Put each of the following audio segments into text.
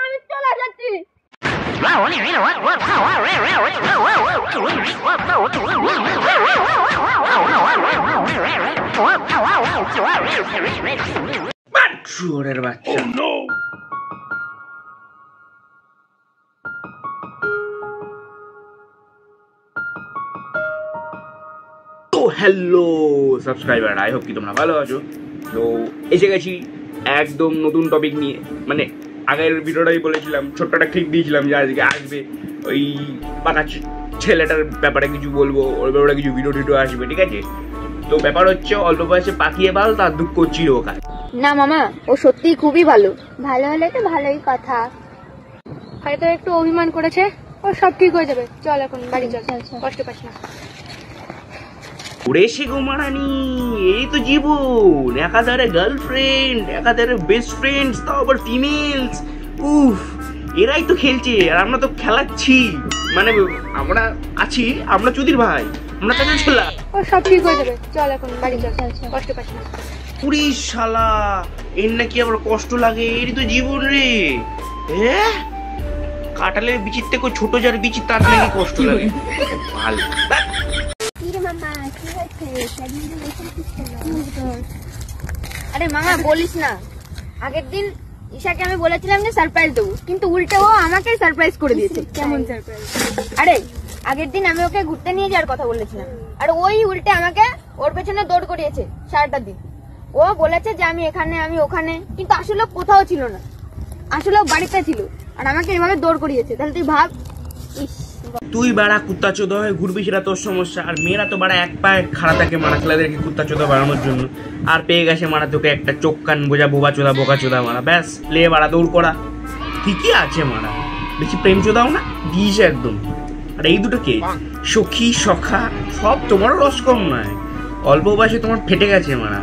আমি চলে যাচ্ছি। শুয়োরের বাচ্চা। তো হ্যালো সাবস্ক্রাইবার, আই হোপ কি তোমরা ভালো আছো। তো এসে গেছি একদম নতুন টপিক নিয়ে। মানে আগের ভিডিওটাই বলেছিলাম, ছোট্ট একটা ক্লিপ দিয়েছিলাম যে আজকে আসবে ওই পাকা ছেলেটার ব্যাপারে কিছু বলবো, ওর ব্যাপারে কিছু ভিডিও টিডিও আসবে, ঠিক আছে। তো ব্যাপার হচ্ছে অল্প বয়সে পাকিয়ে বাল তার দুঃখ চিরকাল। না মামা, ও সত্যিই খুবই ভালো। ভালো হলে তো ভালোই কথা। হয়তো একটু অভিমান করেছে, ও সব ঠিক হয়ে যাবে। চল এখন বাড়ি চল, কষ্ট পাস না। ওরে সে গোমারানি, এই তো জীবন। একাধারে গার্লফ্রেন্ড, একাধারে বেস্ট ফ্রেন্ডস, তাও আবার ফিমেলস। উফ, এরাই তো খেলছে আর আমরা তো খেলাচ্ছি। মানে আমরা আছি, আমরা চুদির ভাই, আমরা তাদের ছেলা। ও সব ঠিক হয়ে যাবে। চল এখন বাড়ি চল, কষ্ট পাস না। পুরি শালা, এর নাকি আবার কষ্ট লাগে? এরই তো জীবন রে। হ্যাঁ, কাটালের বিচির থেকে ছোট যার বিচি তার নাকি কষ্ট লাগে। ভালো। আরে মামা বলিস না, আগের দিন ঈশাকে আমি বলেছিলাম যে সারপ্রাইজ দেবো, কিন্তু উল্টে ও আমাকে সারপ্রাইজ করে দিয়েছে। কেমন সারপ্রাইজ? আরে আগের দিন আমি ওকে ঘুরতে নিয়ে যাওয়ার কথা বলেছিলাম, আর ওই উল্টে আমাকে ওর পেছনে দৌড় করিয়েছে সারাটা দিন। ও বলেছে যে আমি এখানে, আমি ওখানে, কিন্তু আসলে কোথাও ছিল না, আসলে বাড়িতে ছিল, আর আমাকে এভাবে দৌড় করিয়েছে। তাহলে তুই ভাব। তুই বাড়া কুত্তা চোদা হয়ে ঘুরবি, সেটা তোর সমস্যা। আর মেয়েরা তো বাড়া এক পায়ে খাড়া থাকে মারা ছেলেদেরকে কুত্তা চোদা বাড়ানোর জন্য। আর পেয়ে গেছে মারা তোকে একটা চোখ কান বোঝা বোবা চোদা বোকা চোদা মারা, ব্যাস লে বাড়া দৌড় করা। ঠিকই আছে মারা, বেশি প্রেম চোদাও না, দিস একদম। আর এই দুটো কে? সখী সখা সব তোমারও রস কম নয়, অল্প বয়সে তোমার ফেটে গেছে মারা।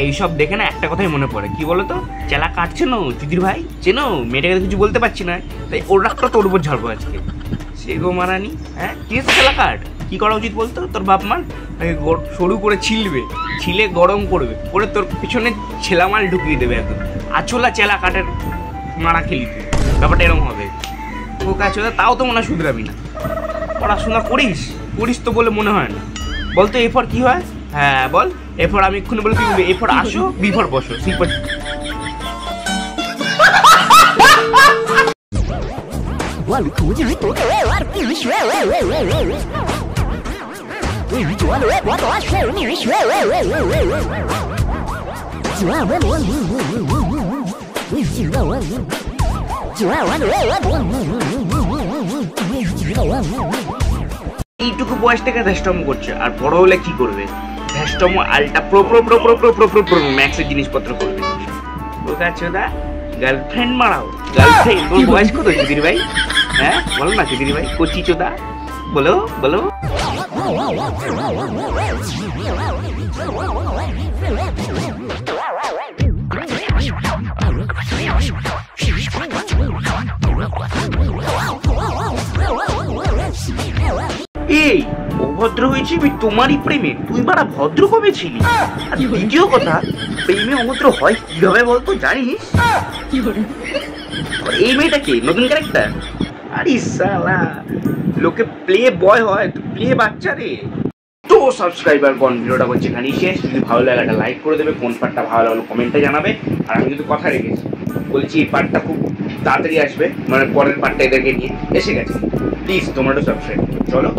এইসব দেখে না একটা কথাই মনে পড়ে, কি বলতো? চেলা কাটছে না চুদির ভাই, চেনো মেয়েটাকে কিছু বলতে পারছি না, তাই ওর রাগটা তোর উপর ঝাড়বো আজকে। সে গো মারানি, হ্যাঁ কি চেলা কাট, কি করা উচিত বলতো? তোর বাপ মার সরু করে ছিলবে, ছিলে গরম করবে, করে তোর পিছনে ছেলামাল ঢুকিয়ে দেবে একদম। আছোলা চেলা কাটের মারা খেলিতে, ব্যাপারটা এরকম হবে। ও কাছে তাও তো মনে হয় শুধরাবি না। পড়াশোনা করিস করিস তো বলে মনে হয় না। বলতো এরপর কি হয়? হ্যাঁ বল। এরপর আমি এক্ষুনি বলে তুই এরপর আসো, বিফর বসো, সিপর। এইটুকু বয়স থেকে ধ্যাষ্টম করছে, আর বড় হলে কি করবে? ধ্যাষ্টম ultra pro pro pro pro pro pro pro pro ম্যাক্সের জিনিসপত্র করবে। ওটা চোদা গার্লফ্রেন্ড মারাও, গার্লফ্রেন্ড। তোর বয়স কত চুদির ভাই? হ্যাঁ বলো না চুদির ভাই, কচি চোদা, বলো বলো। এই অভদ্র হয়েছি তোমারই প্রেমে, তুই বাড়া ভদ্র কবে ছিলি? আর দ্বিতীয় কথা, প্রেমে অভদ্র হয় কিভাবে বলতো জানিস? এই মেয়েটা কে? নতুন ক্যারেক্টার? আরে শালা, লোকে প্লে বয় হয়, প্লে বাচ্চা রে। তো সাবস্ক্রাইবার কোন ভিডিওটা করছে এখানেই শেষ। যদি ভালো লাগে একটা লাইক করে দেবে, কোন পার্টটা ভালো লাগলো কমেন্টে জানাবে। আর আমি কিন্তু কথা রেখেছি, বলছি এই পার্টটা খুব তাড়াতাড়ি আসবে, মানে পরের পার্টটা এদেরকে নিয়ে এসে গেছে। প্লিজ তোমরা তো সাবস্ক্রাইব চলো।